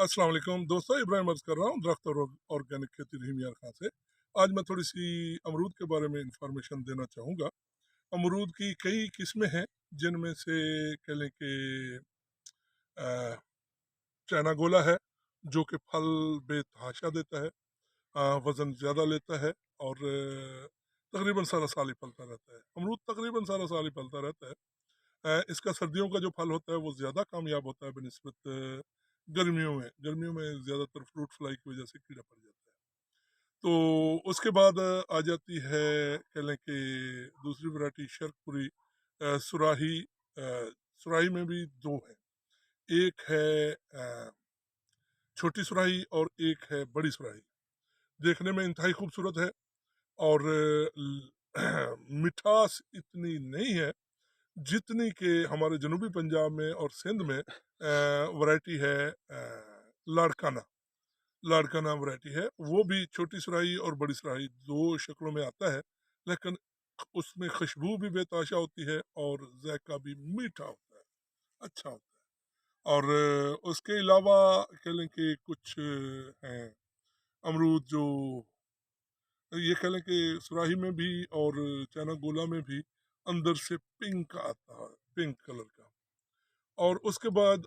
अस्सलाम वालेकुम दोस्तों, इब्राहिम अर्ज कर रहा हूँ दरख्त और ऑर्गेनिक खेती रहीम यार खां से। आज मैं थोड़ी सी अमरूद के बारे में इंफॉर्मेशन देना चाहूँगा। अमरूद की कई किस्में हैं, जिनमें से कह लें कि अ, चाइना गोला है, जो कि फल बेतहाशा देता है, वज़न ज़्यादा लेता है और तकरीबन सारा साल ही फलता रहता है। अमरूद तकरीबन सारा साल ही फलता रहता है। इसका सर्दियों का जो फल होता है वो ज़्यादा कामयाब होता है बनिस्बत गर्मियों में ज़्यादातर फ्रूट फ्लाई की वजह से कीड़ा पड़ जाता है। तो उसके बाद आ जाती है, कह लें कि दूसरी वैरायटी शर्कपुरी सुराही। सुराही में भी दो हैं, एक है छोटी सुराही और एक है बड़ी सुराही। देखने में इंतहाई खूबसूरत है और मिठास इतनी नहीं है जितनी कि हमारे जनूबी पंजाब में और सिंध में वैरायटी है लाड़काना। लाड़काना वैरायटी है, वो भी छोटी सुराही और बड़ी सुराही दो शक्लों में आता है, लेकिन उसमें खुशबू भी बेताशा होती है और जायका भी मीठा होता है, अच्छा होता है। और उसके अलावा कह लें कि कुछ हैं अमरूद जो ये कह लें कि सुराही में भी और चाइना गोला में भी अंदर से पिंक आता है, पिंक कलर का। और उसके बाद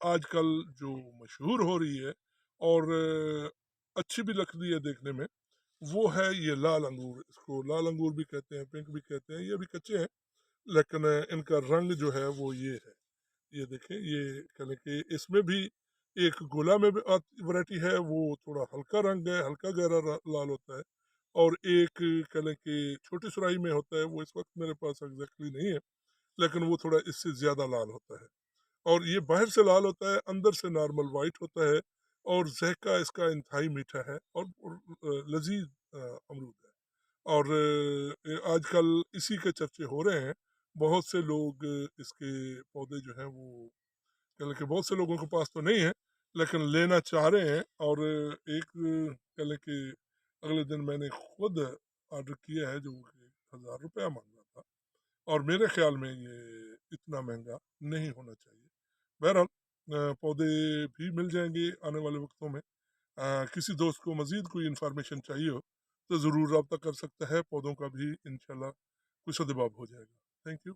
आजकल जो मशहूर हो रही है और अच्छी भी लगती है देखने में, वो है ये लाल अंगूर। इसको लाल अंगूर भी कहते हैं, पिंक भी कहते हैं। ये भी कच्चे हैं, लेकिन इनका रंग जो है वो ये है। ये देखें, ये कह लें कि इसमें भी एक गोला में भी वैरायटी है, वो थोड़ा हल्का रंग है, हल्का गहरा लाल होता है। और एक कह लें कि छोटी सुराही में होता है, वो इस वक्त मेरे पास एग्जैक्टली नहीं है, लेकिन वो थोड़ा इससे ज़्यादा लाल होता है। और ये बाहर से लाल होता है, अंदर से नॉर्मल वाइट होता है और ज़ायका इसका इंतहाई मीठा है और लजीज अमरूद है। और आजकल इसी के चर्चे हो रहे हैं। बहुत से लोग इसके पौधे जो हैं वो कह लें कि बहुत से लोगों के पास तो नहीं है, लेकिन लेना चाह रहे हैं। और एक कह लें कि अगले दिन मैंने खुद ऑर्डर किया है, जो कि 1000 रुपया मांग रहा था, और मेरे ख्याल में ये इतना महंगा नहीं होना चाहिए। बहरहाल पौधे भी मिल जाएंगे आने वाले वक्तों में। किसी दोस्त को मज़ीद कोई इन्फॉर्मेशन चाहिए हो तो ज़रूर रब्ता कर सकता है, पौधों का भी इंशाल्लाह कुछ सदबाब हो जाएगा। Thank you.